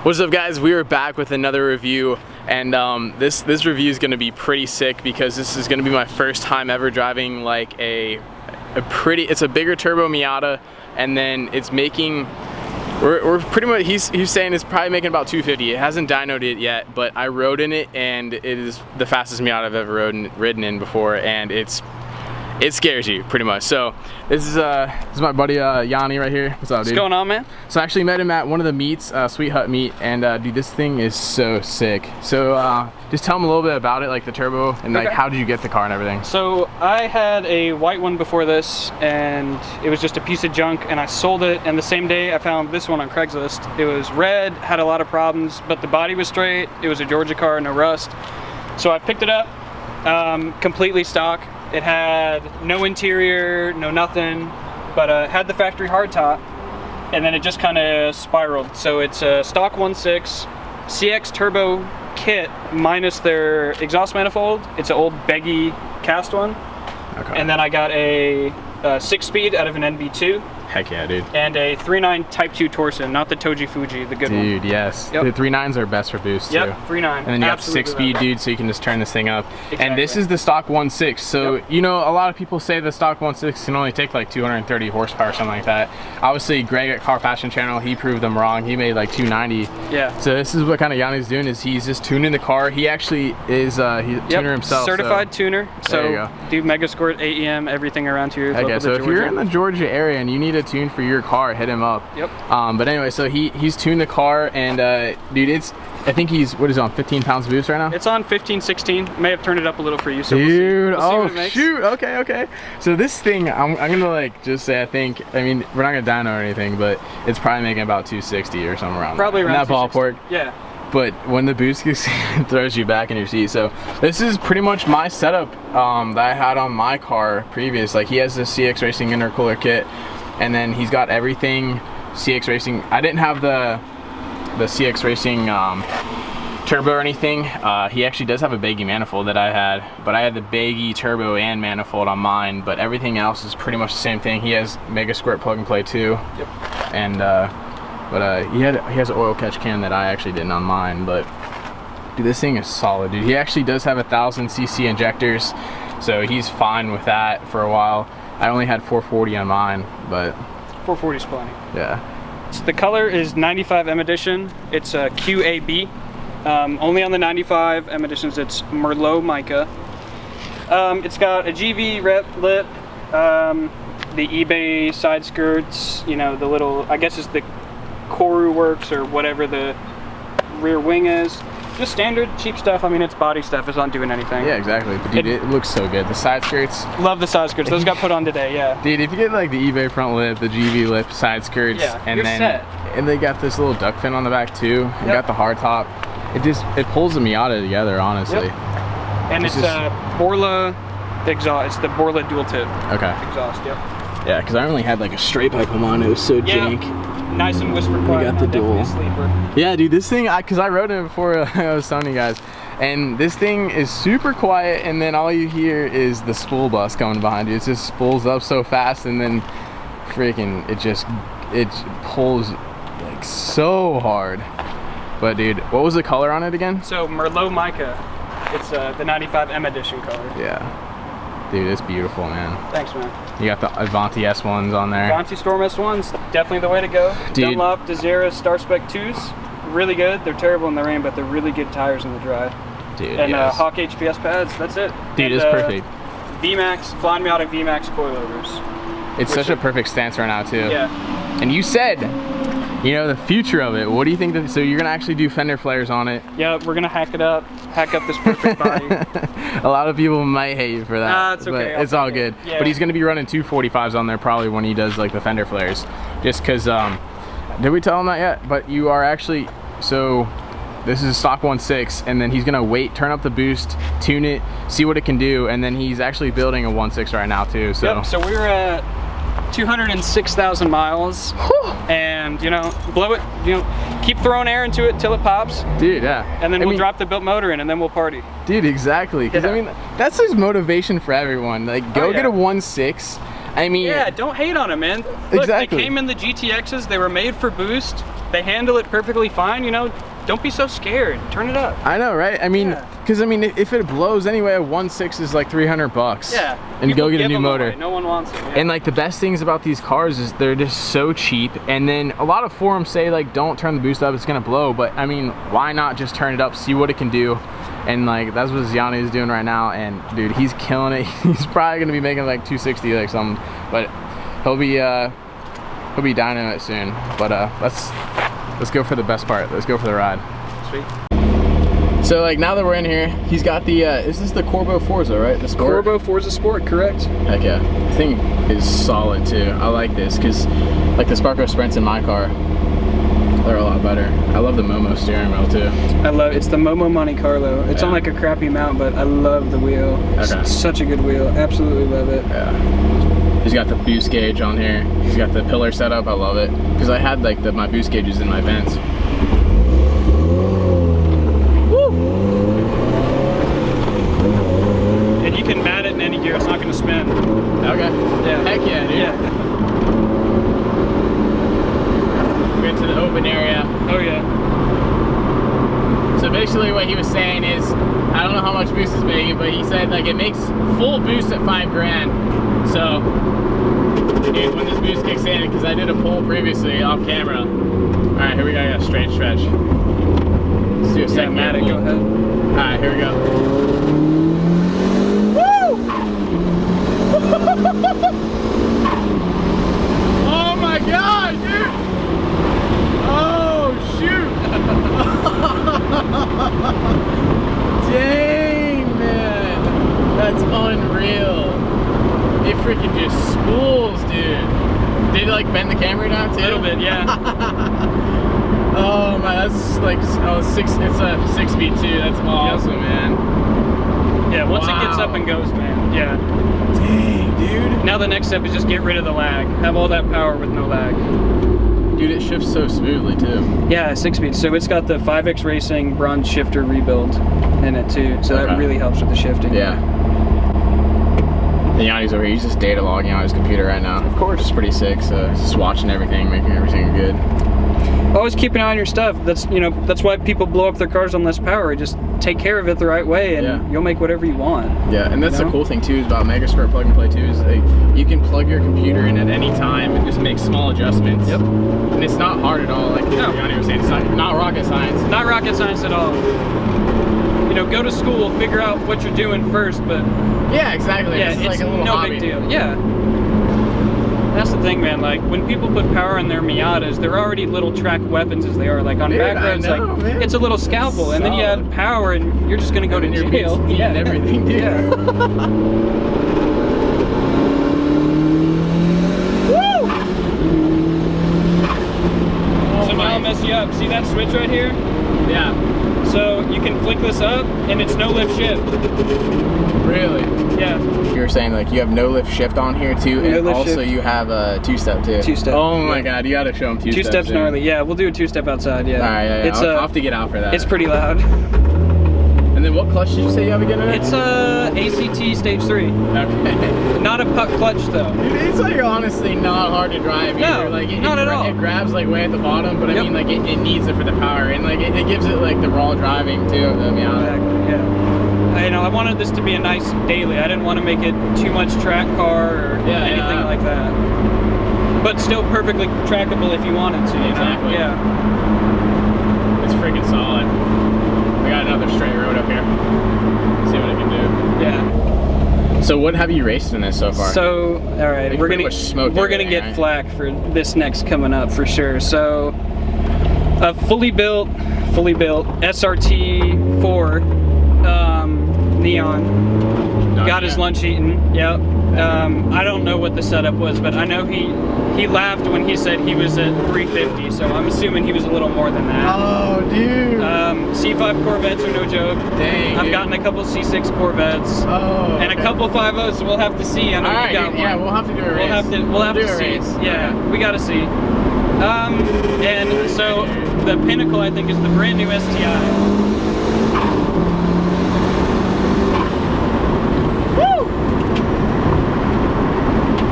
What's up, guys? We are back with another review, and this review is going to be pretty sick because this is going to be my first time ever driving like it's a bigger turbo Miata, and then it's making we're pretty much he's saying it's probably making about 250. It hasn't dynoed it yet, but I rode in it and it is the fastest Miata I've ever ridden in before, and it scares you pretty much. So this is my buddy Yanni right here. What's up, dude? What's going on, man? So I actually met him at one of the meets, Sweet Hut meet, and dude, this thing is so sick. So just tell him a little bit about it, like the turbo, and like how did you get the car and everything. So I had a white one before this, and it was just a piece of junk, and I sold it, and the same day I found this one on Craigslist. It was red, had a lot of problems, but the body was straight. It was a Georgia car, no rust. So I picked it up, completely stock. It had no interior, no nothing, but had the factory hardtop, and then it just kind of spiraled. So it's a stock 1.6 CX turbo kit minus their exhaust manifold. It's an old Beggy cast one. Okay. And then I got a 6-speed out of an NB2. Heck yeah, dude. And a 3.9 Type 2 Torsen, not the Toji Fuji, the good one. Dude, yes. Yep. The 3.9s are best for boost, too. Yep, 3.9. And then you have 6-speed, dude, so you can just turn this thing up. Exactly. And this is the stock 1.6. So, you know, a lot of people say the stock 1.6 can only take like 230 horsepower or something like that. Obviously, Greg at Car Passion Channel, he proved them wrong. He made like 290. Yeah. So this is what kind of Yanni's doing, is he's just tuning the car. He actually is he's a tuner himself. Certified tuner. So there you go. Do Mega Squirt, AEM, everything around here. Okay, so if you're in the Georgia area and you need a tune for your car, hit him up. Yep. But anyway, so he's tuned the car, and dude, I think he's, what is it, on 15 pounds of boost right now? It's on 15, 16. May have turned it up a little for you. So dude, we'll see what it makes. Shoot, okay. So this thing, I'm gonna like just say, I mean, we're not gonna dyno or anything, but it's probably making about 260 or something around probably there. Around in that ballpark. Yeah. But when the boost kicks in, it throws you back in your seat. So this is pretty much my setup that I had on my car previous. Like, he has the CX Racing intercooler kit, and then he's got everything CX Racing. I didn't have the CX Racing turbo or anything. He actually does have a Beggy manifold that I had, but I had the Beggy turbo and manifold on mine, but everything else is pretty much the same thing. He has Mega Squirt plug and play too. Yep. And he has an oil catch can that I actually didn't on mine. But dude, this thing is solid, dude. He actually does have 1,000cc injectors, so he's fine with that for a while. I only had 440 on mine, but 440 is plenty. Yeah. The color is 95 M edition. It's a QAB. Only on the 95 M editions, it's Merlot mica. It's got a GV rep lip, the eBay side skirts, you know, the little, I guess it's the Koru works or whatever the rear wing is. Just standard cheap stuff. I mean, it's body stuff. It's not doing anything. Yeah, exactly. But dude, it looks so good. The side skirts. Love the side skirts. Those got put on today. Yeah. Dude, if you get like the eBay front lip, the GV lip, side skirts, and then set. And they got this little duck fin on the back too. You got the hard top. It pulls the Miata together, honestly. Yep. And it's Borla exhaust. It's the Borla dual tip. Okay. Exhaust. Yep. Yeah, because I only had like a straight pipe on mine. It was so jank. Nice and whisper quiet. We got the dual. Sleeper. Yeah, dude, this thing, because I rode it before I was telling you guys, and this thing is super quiet, and then all you hear is the spool bus coming behind you. It just spools up so fast, and then freaking it pulls like so hard. But dude, what was the color on it again? So Merlot mica. It's the 95 M edition color. Yeah. Dude, it's beautiful, man. Thanks, man. You got the Avanti S1s on there. Avanti Storm S1s, definitely the way to go. Dude. Dunlop Desera Star Spec 2s, really good. They're terrible in the rain, but they're really good tires in the dry. Dude, and Hawk HPS pads, that's it. Dude, and, it's perfect. VMAX, blind Miata VMAX coilovers. It's such a perfect stance right now, too. Yeah. And you said, you know, the future of it. What do you think? So you're gonna actually do fender flares on it? Yeah, we're gonna hack up this perfect body. A lot of people might hate you for that. Nah, it's okay. But it's all good. Yeah. But he's gonna be running 245s on there probably when he does like the fender flares. Just cause, did we tell him that yet? But you are actually, so this is a stock 1.6, and then he's gonna turn up the boost, tune it, see what it can do, and then he's actually building a 1.6 right now too. So. Yep, so we're at 206,000 miles. Whew. And you know, blow it, you know, keep throwing air into it till it pops. Dude, yeah. And then we'll drop the built motor in, and then we'll party. Dude, exactly. Because I mean, that's his motivation for everyone. Like, go get a 1.6 I mean, yeah, don't hate on them, man. Look, exactly. They came in the GTXs. They were made for boost. They handle it perfectly fine. You know, don't be so scared. Turn it up. I know, right? I mean, because I mean, if it blows anyway, a 1.6 is like $300. Yeah. And go get a new motor. Away. No one wants it. Yeah. And like the best things about these cars is they're just so cheap. And then a lot of forums say like, don't turn the boost up, it's gonna blow. But I mean, why not just turn it up, see what it can do? And like that's what Ziani is doing right now. And dude, he's killing it. He's probably gonna be making like 260 like something. But he'll be dying it soon. But let's go for the best part. Let's go for the ride. Sweet. So like now that we're in here, he's got the, is this the Corvo Forza, right? The Sport? Corvo Forza Sport, correct. Heck yeah. The thing is solid too. I like this because like the Sparco Sprints in my car, they're a lot better. I love the Momo steering wheel too. It's the Momo Monte Carlo. It's on like a crappy mount, but I love the wheel. Okay. It's such a good wheel. Absolutely love it. Yeah. He's got the boost gauge on here. He's got the pillar setup. I love it because I had like my boost gauges in my vents. And you can mat it in any gear, it's not going to spin. Okay. Yeah. Heck yeah, dude. Yeah. We're into the open area. Oh yeah. So basically what he was saying is, I don't know how much boost is making, but he said like it makes full boost at $5 grand. So, dude, when this boost kicks in, because I did a pull previously off camera. All right, here we go, I got a straight stretch. Let's do a second. Go ahead. All right, here we go. Oh my god, dude! Oh shoot! Dang, man, that's unreal. It freaking just spools, dude. Did it like bend the camera down too? A little bit, yeah. Oh my, that's like it's a 6-speed too. That's awesome, man. Yeah, once it gets up and goes, man. Yeah. Dang, dude. Now the next step is just get rid of the lag. Have all that power with no lag. Dude, it shifts so smoothly too. Yeah, 6-speed. So it's got the 5X Racing bronze shifter rebuild in it too. So that really helps with the shifting. Yeah. And Yanni's over here. He's just data logging on his computer right now. Of course. It's pretty sick. So just watching everything, making everything good. Always keep an eye on your stuff. That's that's why people blow up their cars on less power. Just take care of it the right way, and you'll make whatever you want. Yeah, and that's the cool thing too is about Megasquirt Plug and Play too is you can plug your computer in at any time and just make small adjustments. Yep. And it's not hard at all. Like Yanni was saying, it's not rocket science. Not rocket science at all. You know, go to school, figure out what you're doing first, but yeah, exactly. Yeah, it's like a little no hobby. big deal. Yeah. That's the thing, man. Like when people put power in their Miatas, they're already little track weapons as they are. Like on back roads, like it's a little scalpel, and then you add power, and you're just gonna go to jail. Yeah, and everything, dude. Yeah. Woo! So now I'll mess you up. See that switch right here? Yeah. So you can flick this up, and it's no lift shift. Really? Yeah. You were saying like you have no lift shift on here too, and also you have a 2-step too. 2-step. Oh my god, you gotta show them 2-step. 2-step's gnarly. Yeah, we'll do a 2-step outside. Yeah. All right, yeah. It's I'll have to get out for that. It's pretty loud. And then what clutch did you say you have again in it? It's ACT stage 3. Okay. Not a puck clutch though. Dude, it's like honestly not hard to drive either. No, like not at all. It grabs like way at the bottom, but I mean like it needs it for the power, and like it gives it like the raw driving too. I mean, exactly. Yeah. I wanted this to be a nice daily. I didn't want to make it too much track car or anything like that. But still perfectly trackable if you wanted to. Exactly. Yeah. It's freaking solid. We got another straight road up here. See what it can do. Yeah. So what have you raced in this so far? So, all right, we're gonna get flack for this next coming up for sure. So, a fully built SRT 4 Neon. Got his lunch eaten. Yep. I don't know what the setup was, but I know he laughed when he said he was at 350, so I'm assuming he was a little more than that. Oh, dude. C5 Corvettes are no joke. Dang. I've gotten a couple C6 Corvettes. Oh. And a couple 5.0s, so we'll have to see. I know you got one. Yeah, we'll have to do a race. We'll have to see. Yeah, we got to see. And so the Pinnacle, I think, is the brand new STI.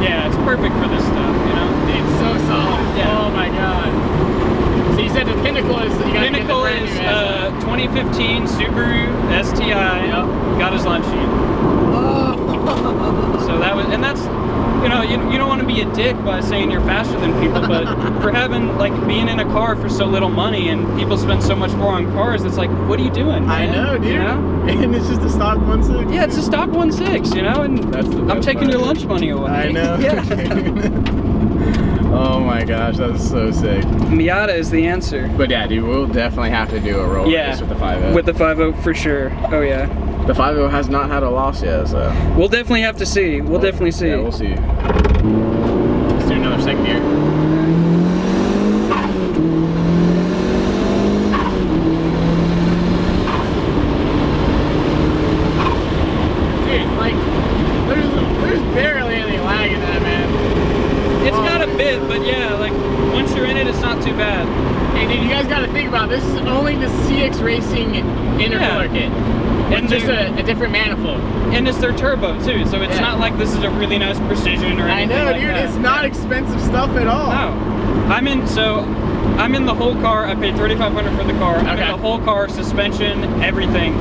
Yeah, it's perfect for this stuff, you know? It's so solid. Yeah. Oh my god. So you said the Pinnacle is, you gotta get the Pinnacle brand is new 2015 Subaru STI. Yep. Got his lunch sheet. So that was, and that's, you know, you don't want to be a dick by saying you're faster than people, but for having, like, being in a car for so little money and people spend so much more on cars, it's like, what are you doing, man? I know, dude. You know? And it's just a stock 1.6. Yeah, it's a stock 1.6, you know, and That's the I'm best taking part. your lunch money away. I know. Yeah. Oh my gosh, that's so sick. Miata is the answer. But yeah, dude, we'll definitely have to do a roll race with the 5.0. With the 5.0 for sure. Oh yeah. The 5.0 has not had a loss yet, so. We'll definitely have to see. We'll definitely see. Yeah, we'll see. Let's do another second gear. Dude, like, there's barely any lag in that, man. It's got a bit, but yeah, like, once you're in it, it's not too bad. Hey, dude, you guys gotta think about this. This is only the CX Racing intercooler kit. And It's just a different manifold. And it's their turbo too, so it's Yeah. not like this is a really nice precision or I anything. know, like dude. that. It's not expensive stuff at all. No. I'm in the whole car. I paid $3,500 for the car. I'm in Okay. the whole car, suspension, everything.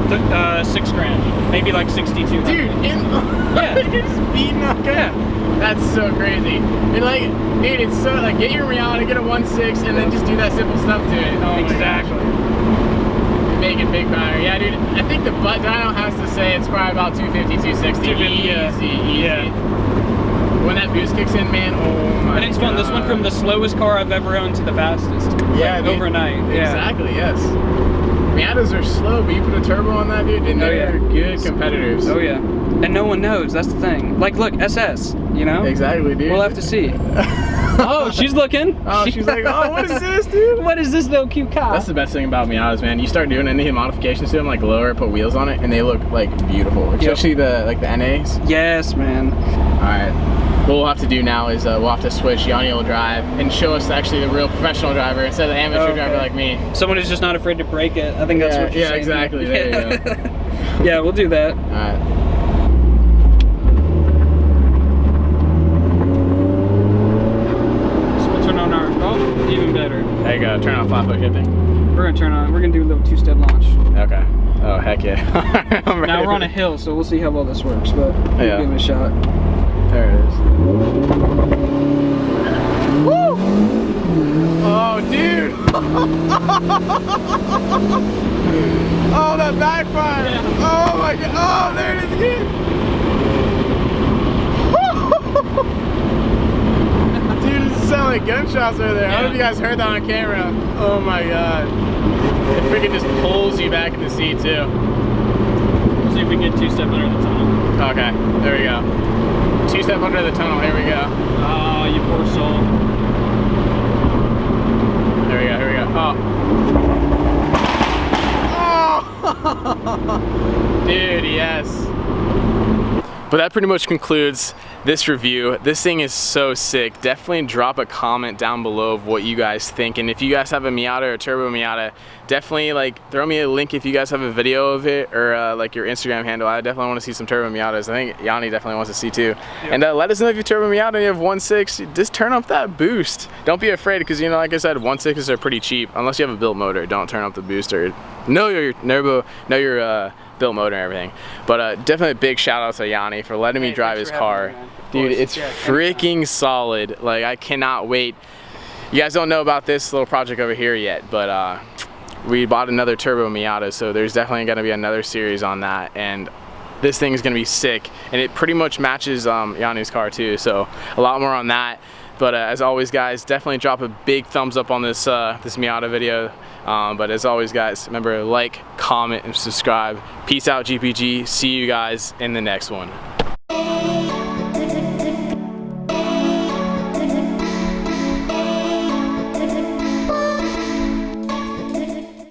$6 grand, maybe like 62. Dude, Yeah. you're just beating up. Yeah. That's so crazy. And like, dude, it's so like, get your Miata, get a 1.6, and then just do that simple stuff to it. Oh Exactly. My gosh. Making big power. Yeah, dude. I think the butt dyno has to say it's probably about 250, 260. 250, yeah. Easy. Yeah. When that boost kicks in, man, oh my. And it's fun. This went from the slowest car I've ever owned to the fastest. Yeah, like, dude. overnight. Yeah. Exactly. Yes. Miatas are slow, but you put a turbo on that, dude, and they're good competitors. Oh yeah. And no one knows. That's the thing. Like, look, SS. You know. Exactly, dude. We'll have to see. Oh, she's looking. Oh, she's like, oh, what is this, dude? What is this little cute car? That's the best thing about Miatas, man. You start doing any modifications to them, like lower, put wheels on it, and they look like beautiful. Especially the NAs. Yes, man. All right. What we'll have to do now is we'll have to switch. Yanni will drive and show us actually the real professional driver instead of the amateur driver like me. Someone who's just not afraid to break it. I think that's what you're saying. Exactly. There you go. Yeah, we'll do that. All right. So we'll turn on our, oh, even better. There you go. Turn on flat foot shifting. We're gonna do a little two-step launch. Okay. Oh, heck yeah. Now we're on a hill, so we'll see how well this works, but we'll give it a shot. There it is. Woo! Oh, dude! Oh, that backfire! Yeah. Oh my god! Oh, there it is again! Dude, it sounded like gunshots over there. I hope you guys heard that on camera. Oh my god. It freaking just pulls you back in the seat too. We'll see if we can get two-step under the tunnel. Okay, there we go. Two-step under the tunnel, here we go. Oh, you poor soul. Here we go. Oh! Dude, yes. But that pretty much concludes this review. This thing is so sick. Definitely drop a comment down below of what you guys think. And if you guys have a Miata or a turbo Miata, definitely like throw me a link if you guys have a video of it or like your Instagram handle. I definitely want to see some turbo Miatas. I think Yanni definitely wants to see too. Yep. And let us know if you turbo Miata and you have 1.6, just turn up that boost. Don't be afraid because, you know, like I said, 1.6s are pretty cheap. Unless you have a built motor, don't turn up the booster. Know your built motor and everything. But definitely a big shout out to Yanni for letting me drive his car. Dude, it's freaking solid. Like, I cannot wait. You guys don't know about this little project over here yet, but we bought another turbo Miata, so there's definitely gonna be another series on that, and this thing is gonna be sick, and it pretty much matches Yanni's car too, so a lot more on that. But as always, guys, definitely drop a big thumbs up on this this Miata video. But as always, guys, remember, like, comment, and subscribe. Peace out, GPG. See you guys in the next one.